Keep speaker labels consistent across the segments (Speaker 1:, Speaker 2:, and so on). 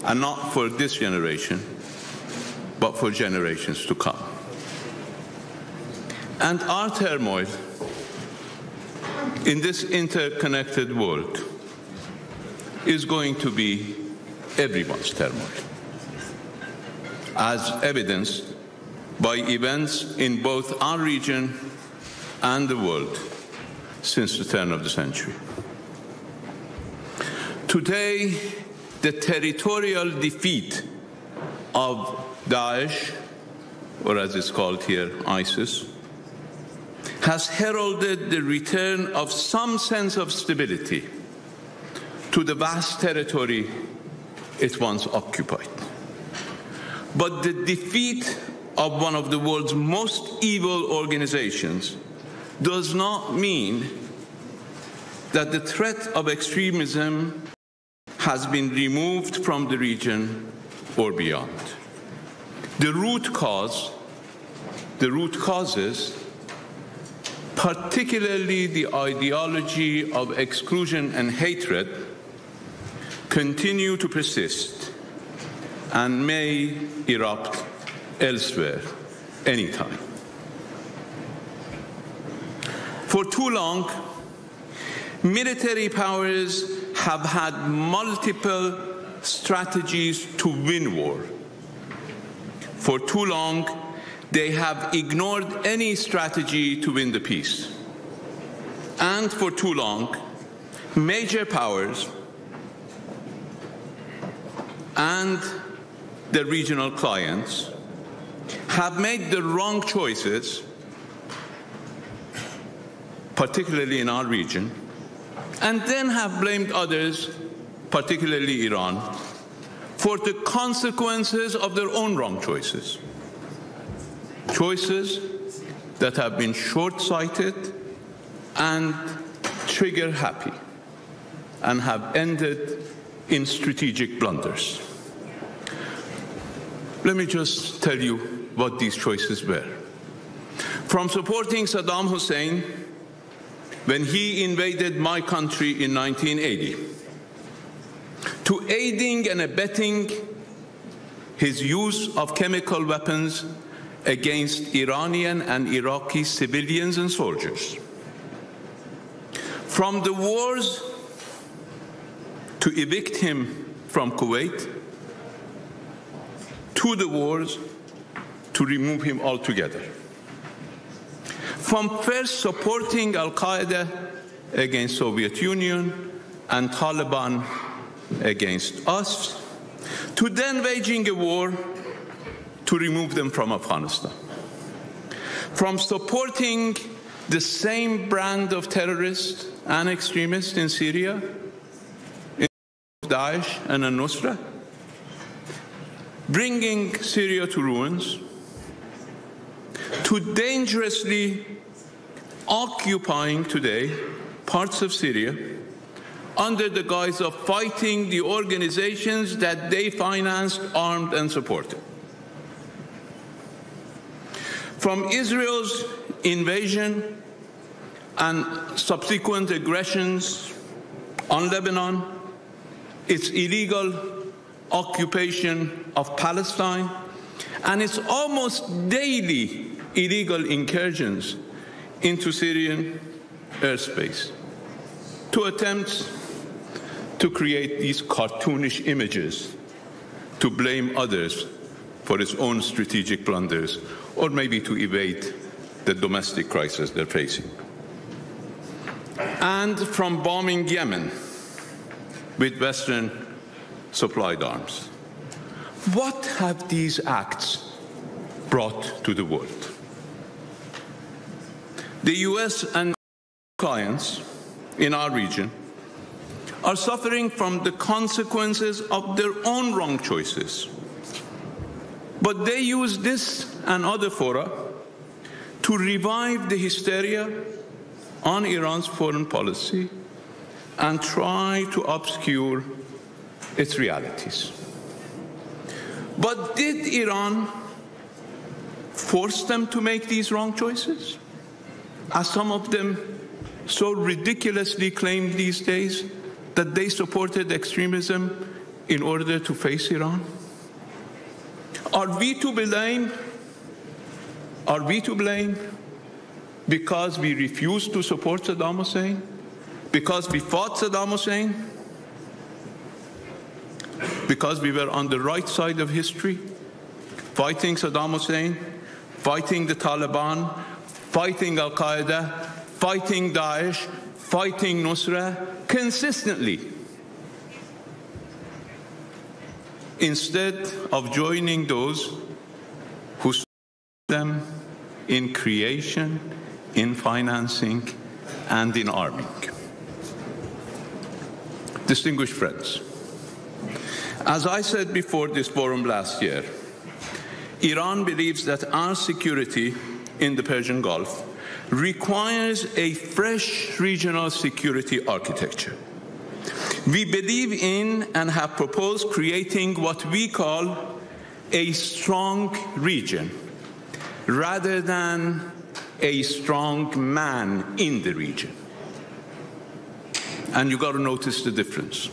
Speaker 1: and not for this generation, but for generations to come. And our turmoil in this interconnected world is going to be everyone's turmoil, as evidenced by events in both our region and the world since the turn of the century. Today, the territorial defeat of Daesh, or as it's called here, ISIS, has heralded the return of some sense of stability to the vast territory it once occupied. But the defeat of one of the world's most evil organizations does not mean that the threat of extremism has been removed from the region or beyond. The root causes, particularly the ideology of exclusion and hatred, continue to persist and may erupt elsewhere anytime. For too long, military powers have had multiple strategies to win war. For too long, they have ignored any strategy to win the peace. And for too long, major powers and their regional clients have made the wrong choices, particularly in our region, and then have blamed others, particularly Iran, for the consequences of their own wrong choices. Choices that have been short-sighted and trigger-happy and have ended in strategic blunders. Let me just tell you what these choices were. From supporting Saddam Hussein when he invaded my country in 1980, to aiding and abetting his use of chemical weapons against Iranian and Iraqi civilians and soldiers. From the wars to evict him from Kuwait, to the wars to remove him altogether. From first supporting Al-Qaeda against Soviet Union and Taliban against us, to then waging a war to remove them from Afghanistan. From supporting the same brand of terrorists and extremists in Syria, in Daesh and al-Nusra, bringing Syria to ruins, to dangerously occupying today parts of Syria under the guise of fighting the organizations that they financed, armed, and supported. From Israel's invasion and subsequent aggressions on Lebanon, its illegal occupation of Palestine, and its almost daily illegal incursions into Syrian airspace, to attempts to create these cartoonish images to blame others for its own strategic blunders, or maybe to evade the domestic crisis they're facing. And from bombing Yemen with Western supplied arms. What have these acts brought to the world? The US and clients in our region are suffering from the consequences of their own wrong choices. But they use this and other fora to revive the hysteria on Iran's foreign policy and try to obscure its realities. But did Iran force them to make these wrong choices, as some of them so ridiculously claim these days, that they supported extremism in order to face Iran? Are we to blame? Are we to blame because we refused to support Saddam Hussein? Because we fought Saddam Hussein? Because we were on the right side of history, fighting Saddam Hussein, fighting the Taliban, fighting Al-Qaeda, fighting Daesh, fighting Nusra consistently, instead of joining those who support them in creation, in financing, and in arming. Distinguished friends, as I said before this forum last year, Iran believes that our security in the Persian Gulf requires a fresh regional security architecture. We believe in and have proposed creating what we call a strong region rather than a strong man in the region. And you got to notice the difference.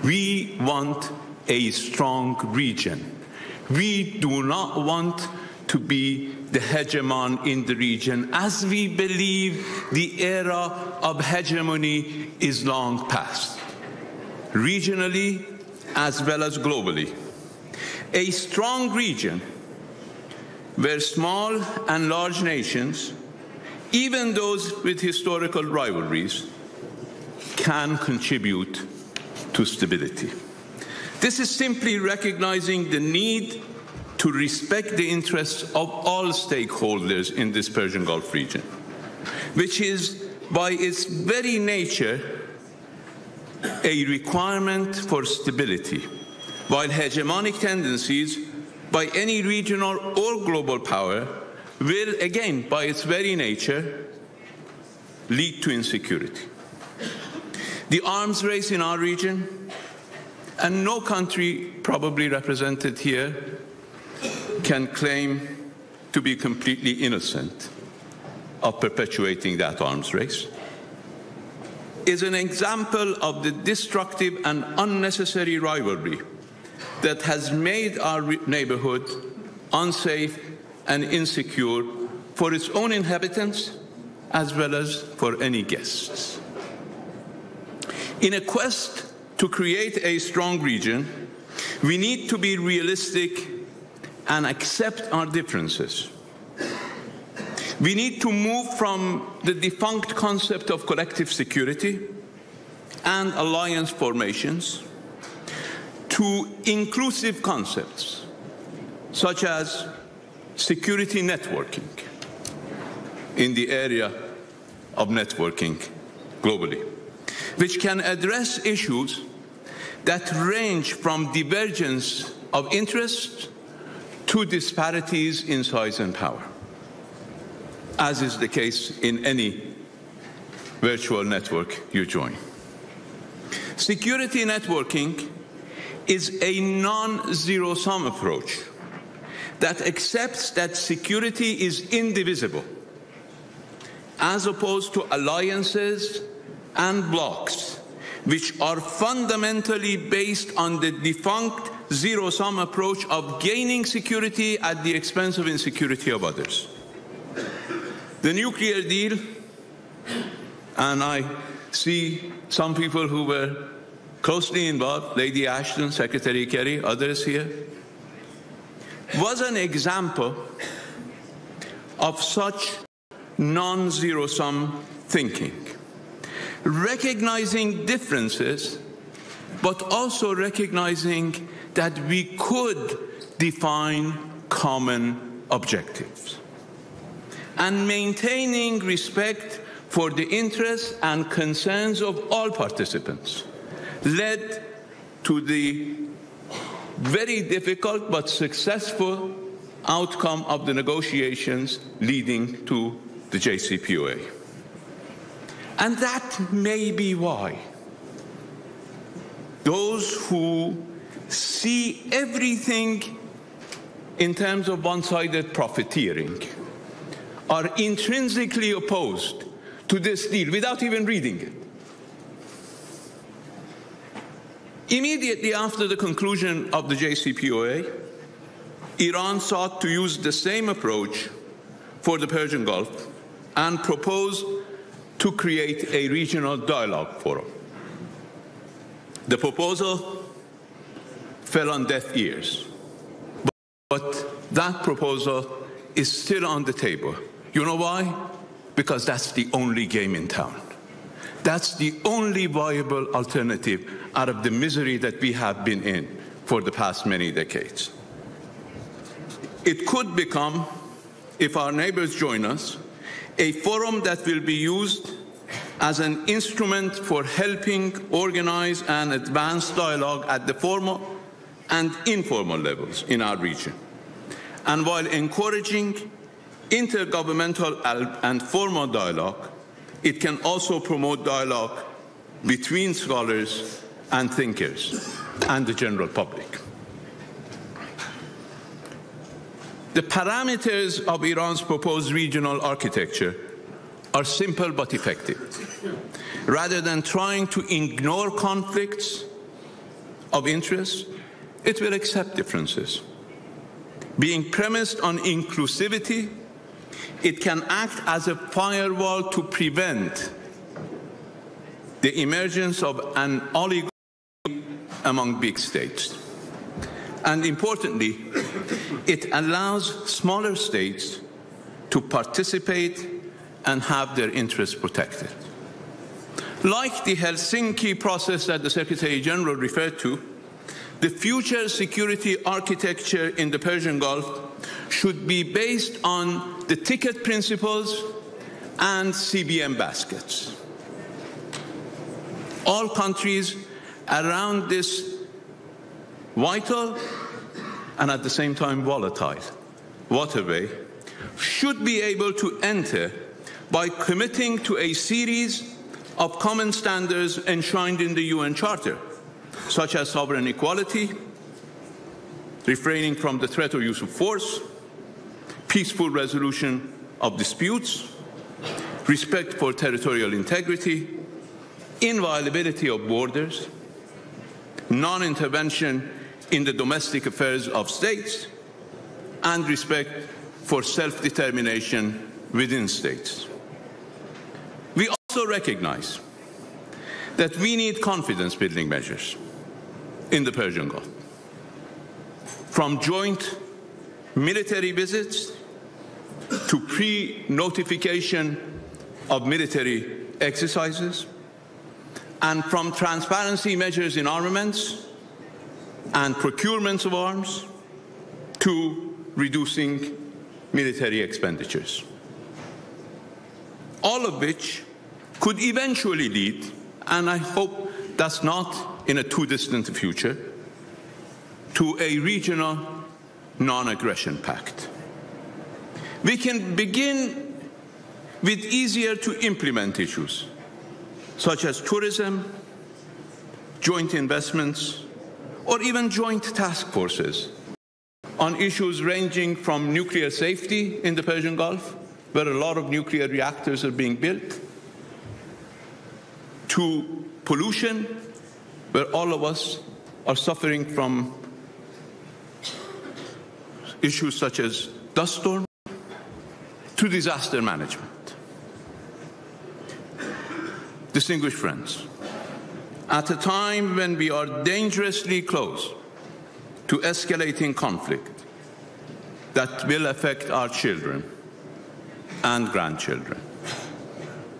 Speaker 1: We want a strong region. We do not want to be the hegemon in the region, as we believe the era of hegemony is long past, regionally as well as globally. A strong region where small and large nations, even those with historical rivalries, can contribute to stability. This is simply recognizing the need to respect the interests of all stakeholders in this Persian Gulf region, which is by its very nature a requirement for stability, while hegemonic tendencies by any regional or global power will, again, by its very nature, lead to insecurity. The arms race in our region, and no country probably represented here can claim to be completely innocent of perpetuating that arms race, is an example of the destructive and unnecessary rivalry that has made our neighborhood unsafe and insecure for its own inhabitants as well as for any guests. In a quest to create a strong region, we need to be realistic and accept our differences. We need to move from the defunct concept of collective security and alliance formations to inclusive concepts such as security networking in the area of networking globally, which can address issues that range from divergence of interests to disparities in size and power, as is the case in any virtual network you join. Security networking is a non-zero-sum approach that accepts that security is indivisible, as opposed to alliances and blocs, which are fundamentally based on the defunct zero-sum approach of gaining security at the expense of insecurity of others. The nuclear deal, and I see some people who were closely involved, Lady Ashton, Secretary Kerry, others here, was an example of such non-zero-sum thinking, recognizing differences, but also recognizing that we could define common objectives, and maintaining respect for the interests and concerns of all participants led to the very difficult but successful outcome of the negotiations leading to the JCPOA. And that may be why those who see everything in terms of one-sided profiteering are intrinsically opposed to this deal without even reading it. Immediately after the conclusion of the JCPOA, Iran sought to use the same approach for the Persian Gulf and proposed to create a regional dialogue forum. The proposal fell on deaf ears, but that proposal is still on the table. You know why? Because that's the only game in town. That's the only viable alternative out of the misery that we have been in for the past many decades. It could become, if our neighbors join us, a forum that will be used as an instrument for helping organize and advance dialogue at the formal and informal levels in our region. And while encouraging intergovernmental and formal dialogue, it can also promote dialogue between scholars and thinkers and the general public. The parameters of Iran's proposed regional architecture are simple but effective. Rather than trying to ignore conflicts of interest, it will accept differences. Being premised on inclusivity, it can act as a firewall to prevent the emergence of an oligarchy among big states. And importantly, it allows smaller states to participate and have their interests protected. Like the Helsinki process that the Secretary General referred to, the future security architecture in the Persian Gulf should be based on the ticket principles and CBM baskets. All countries around this vital and at the same time volatile waterway should be able to enter by committing to a series of common standards enshrined in the UN Charter, such as sovereign equality, refraining from the threat or use of force, peaceful resolution of disputes, respect for territorial integrity, inviolability of borders, non-intervention in the domestic affairs of states, and respect for self-determination within states. We also recognize that we need confidence-building measures in the Persian Gulf, from joint military visits to pre-notification of military exercises, and from transparency measures in armaments and procurements of arms to reducing military expenditures. All of which could eventually lead, and I hope that's not in a too distant future, to a regional non-aggression pact. We can begin with easier to implement issues, such as tourism, joint investments, or even joint task forces on issues ranging from nuclear safety in the Persian Gulf, where a lot of nuclear reactors are being built, to pollution, where all of us are suffering from issues such as dust storms, to disaster management. Distinguished friends, at a time when we are dangerously close to escalating conflict that will affect our children and grandchildren,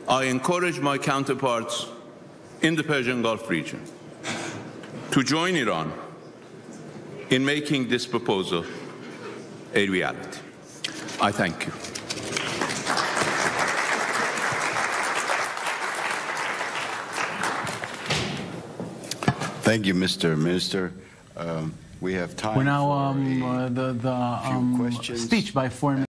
Speaker 1: I encourage my counterparts in the Persian Gulf region to join Iran in making this proposal a reality. I thank you.
Speaker 2: Thank you, Mr. Minister. We have time
Speaker 3: We're now
Speaker 2: for a few questions.
Speaker 3: speech by Foreign